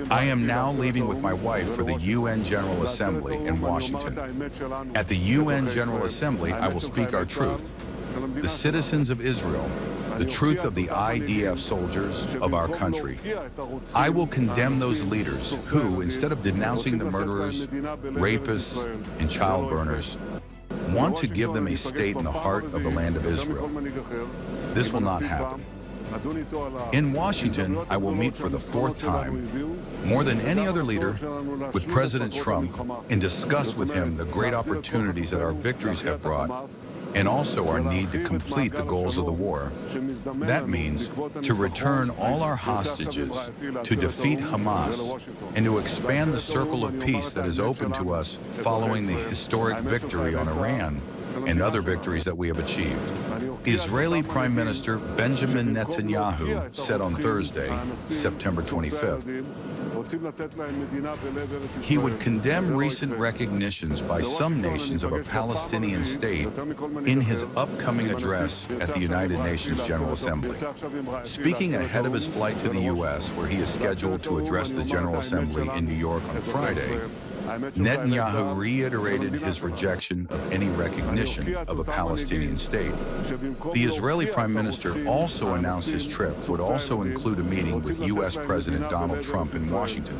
I am now leaving with my wife for the UN General Assembly in Washington. At the UN General Assembly, I will speak our truth. The citizens of Israel, the truth of the IDF soldiers of our country. I will condemn those leaders who, instead of denouncing the murderers, rapists, and child burners, want to give them a state in the heart of the land of Israel. This will not happen. In Washington, I will meet for the fourth time, more than any other leader, with President Trump and discuss with him the great opportunities that our victories have brought, and also our need to complete the goals of the war. That means to return all our hostages, to defeat Hamas, and to expand the circle of peace that is open to us following the historic victory on Iran and other victories that we have achieved. Israeli Prime Minister Benjamin Netanyahu said on Thursday, September 25th, he would condemn recent recognitions by some nations of a Palestinian state in his upcoming address at the United Nations General Assembly. Speaking ahead of his flight to the U.S., where he is scheduled to address the General Assembly in New York on Friday, Netanyahu reiterated his rejection of any recognition of a Palestinian state. The Israeli Prime Minister also announced his trip would also include a meeting with U.S. President Donald Trump in Washington.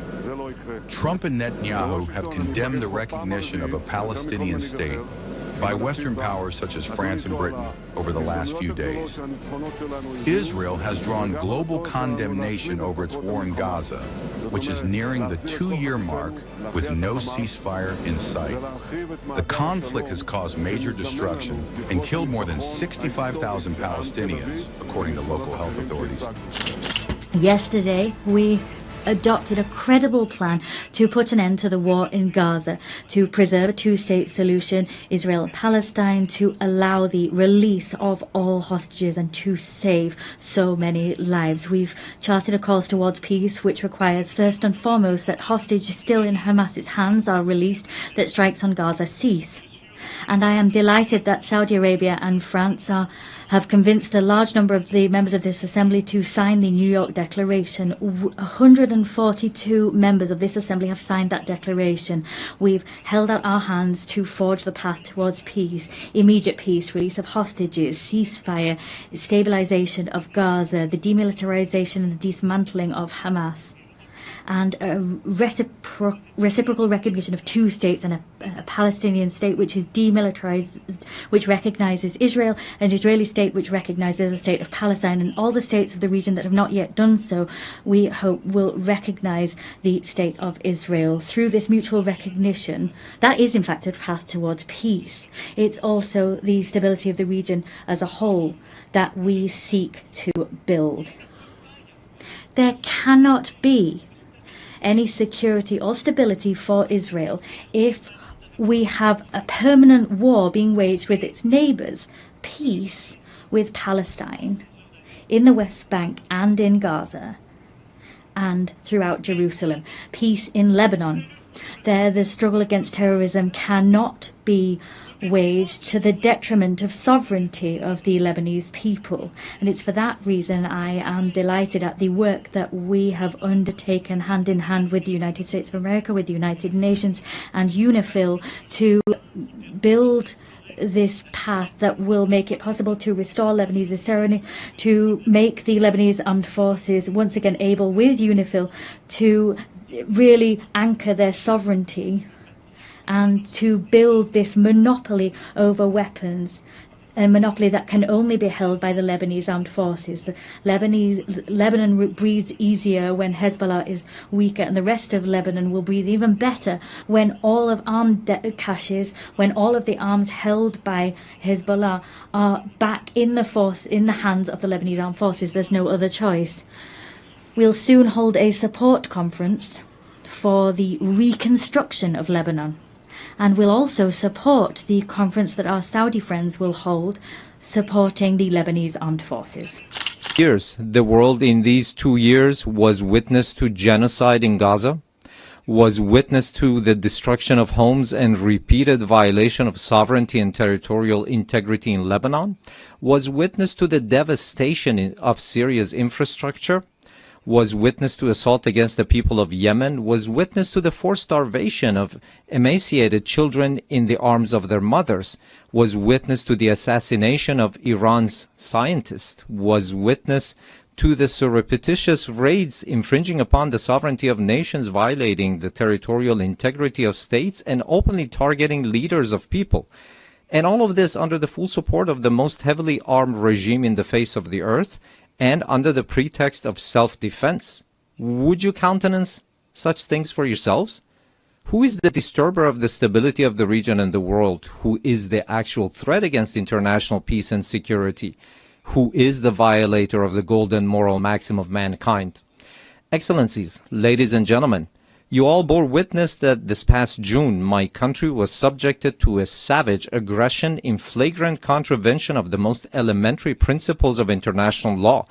Trump and Netanyahu have condemned the recognition of a Palestinian state by Western powers such as France and Britain over the last few days. Israel has drawn global condemnation over its war in Gaza, which is nearing the 2-year mark with no ceasefire in sight. The conflict has caused major destruction and killed more than 65,000 Palestinians, according to local health authorities. Yesterday, we adopted a credible plan to put an end to the war in Gaza, to preserve a two-state solution, Israel and Palestine, to allow the release of all hostages and to save so many lives. We've charted a course towards peace, which requires first and foremost that hostages still in Hamas's hands are released, that strikes on Gaza cease. And I am delighted that Saudi Arabia and France have convinced a large number of the members of this assembly to sign the New York Declaration. 142 members of this assembly have signed that declaration. We've held out our hands to forge the path towards peace, immediate peace, release of hostages, ceasefire, stabilization of Gaza, the demilitarization and the dismantling of Hamas, and a reciprocal recognition of two states and a Palestinian state which is demilitarized, which recognizes Israel, an Israeli state which recognizes the state of Palestine, and all the states of the region that have not yet done so, we hope, will recognize the state of Israel. Through this mutual recognition, that is in fact a path towards peace. It's also the stability of the region as a whole that we seek to build. There cannot be any security or stability for Israel if we have a permanent war being waged with its neighbours, peace with Palestine, in the West Bank and in Gaza, and throughout Jerusalem, peace in Lebanon. There, the struggle against terrorism cannot be waged to the detriment of sovereignty of the Lebanese people. And it's for that reason I am delighted at the work that we have undertaken hand in hand with the United States of America, with the United Nations and UNIFIL to build this path that will make it possible to restore Lebanese sovereignty, to make the Lebanese armed forces once again able, with UNIFIL, to really anchor their sovereignty and to build this monopoly over weapons, a monopoly that can only be held by the Lebanese armed forces. Lebanon breathes easier when Hezbollah is weaker, and the rest of Lebanon will breathe even better when all of armed caches, when all of the arms held by Hezbollah are back in the hands of the Lebanese armed forces. There's no other choice. We'll soon hold a support conference for the reconstruction of Lebanon. And we'll also support the conference that our Saudi friends will hold, supporting the Lebanese armed forces. The world in these 2 years was witness to genocide in Gaza, was witness to the destruction of homes and repeated violation of sovereignty and territorial integrity in Lebanon, was witness to the devastation of Syria's infrastructure, was witness to assault against the people of Yemen, was witness to the forced starvation of emaciated children in the arms of their mothers, was witness to the assassination of Iran's scientists, was witness to the surreptitious raids infringing upon the sovereignty of nations, violating the territorial integrity of states, and openly targeting leaders of people. And all of this under the full support of the most heavily armed regime in the face of the earth, and under the pretext of self-defense. Would you countenance such things for yourselves? Who is the disturber of the stability of the region and the world? Who is the actual threat against international peace and security? Who is the violator of the golden moral maxim of mankind? Excellencies, ladies and gentlemen, you all bore witness that this past June, my country was subjected to a savage aggression in flagrant contravention of the most elementary principles of international law.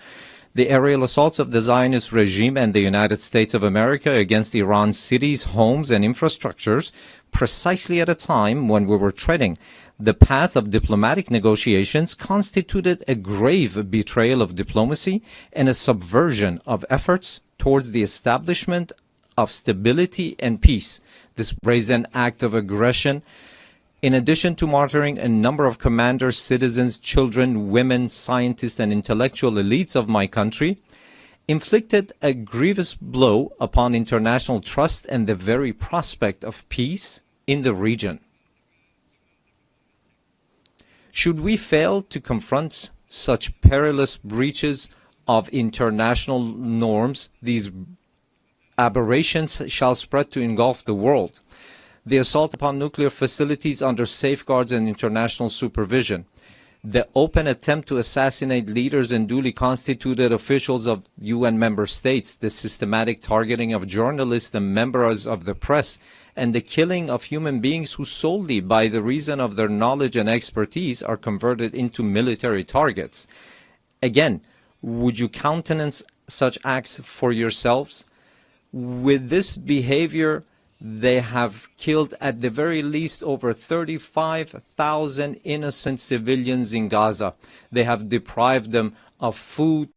The aerial assaults of the Zionist regime and the United States of America against Iran's cities, homes, and infrastructures, precisely at a time when we were treading the path of diplomatic negotiations, constituted a grave betrayal of diplomacy and a subversion of efforts towards the establishment of stability and peace. This brazen act of aggression, in addition to martyring a number of commanders, citizens, children, women, scientists, and intellectual elites of my country, inflicted a grievous blow upon international trust and the very prospect of peace in the region. Should we fail to confront such perilous breaches of international norms, these aberrations shall spread to engulf the world. The assault upon nuclear facilities under safeguards and international supervision, the open attempt to assassinate leaders and duly constituted officials of UN member states, the systematic targeting of journalists and members of the press, and the killing of human beings who solely by the reason of their knowledge and expertise are converted into military targets. Again, would you countenance such acts for yourselves? With this behavior, they have killed at the very least over 35,000 innocent civilians in Gaza. They have deprived them of food,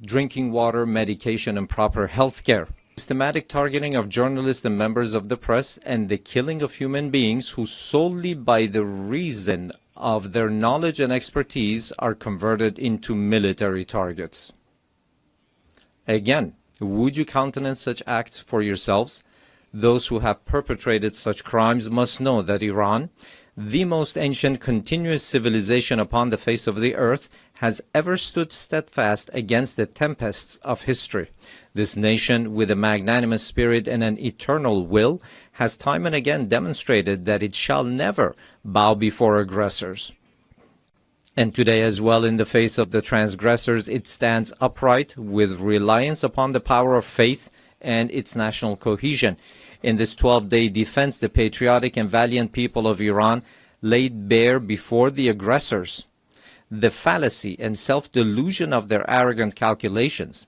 drinking water, medication, and proper health care. Systematic targeting of journalists and members of the press, and the killing of human beings who solely by the reason of their knowledge and expertise are converted into military targets. Again, would you countenance such acts for yourselves? Those who have perpetrated such crimes must know that Iran, the most ancient continuous civilization upon the face of the earth, has ever stood steadfast against the tempests of history. This nation, with a magnanimous spirit and an eternal will, has time and again demonstrated that it shall never bow before aggressors. And today as well, in the face of the transgressors, it stands upright with reliance upon the power of faith and its national cohesion. In this 12-day defense, the patriotic and valiant people of Iran laid bare before the aggressors the fallacy and self-delusion of their arrogant calculations.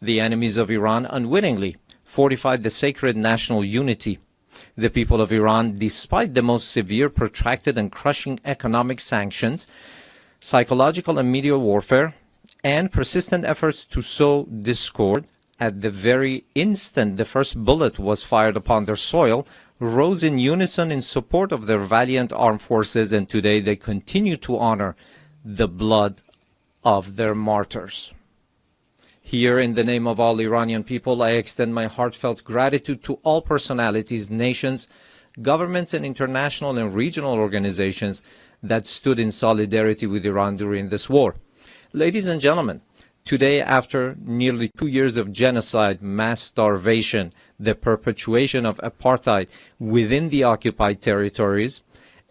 The enemies of Iran unwittingly fortified the sacred national unity. The people of Iran, despite the most severe, protracted, and crushing economic sanctions, psychological and media warfare, and persistent efforts to sow discord, at the very instant the first bullet was fired upon their soil, rose in unison in support of their valiant armed forces, and today they continue to honor the blood of their martyrs. Here, in the name of all Iranian people, I extend my heartfelt gratitude to all personalities, nations, governments, and international and regional organizations that stood in solidarity with Iran during this war. Ladies and gentlemen, today, after nearly 2 years of genocide, mass starvation, the perpetuation of apartheid within the occupied territories,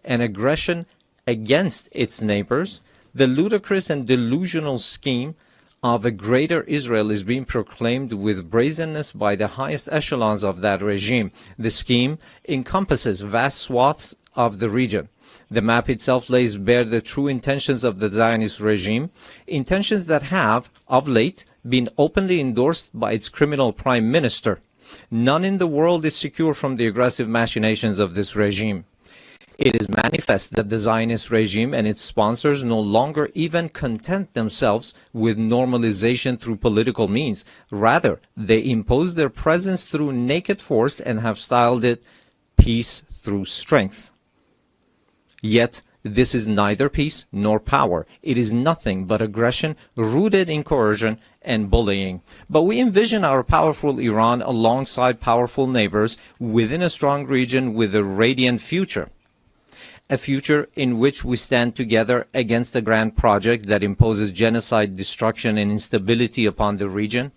and aggression against its neighbors, the ludicrous and delusional scheme of a greater Israel is being proclaimed with brazenness by the highest echelons of that regime. The scheme encompasses vast swaths of the region. The map itself lays bare the true intentions of the Zionist regime, intentions that have, of late, been openly endorsed by its criminal prime minister. None in the world is secure from the aggressive machinations of this regime. It is manifest that the Zionist regime and its sponsors no longer even content themselves with normalization through political means. Rather, they impose their presence through naked force and have styled it peace through strength. Yet, this is neither peace nor power. It is nothing but aggression rooted in coercion and bullying. But we envision our powerful Iran alongside powerful neighbors within a strong region with a radiant future. A future in which we stand together against a grand project that imposes genocide, destruction, and instability upon the region.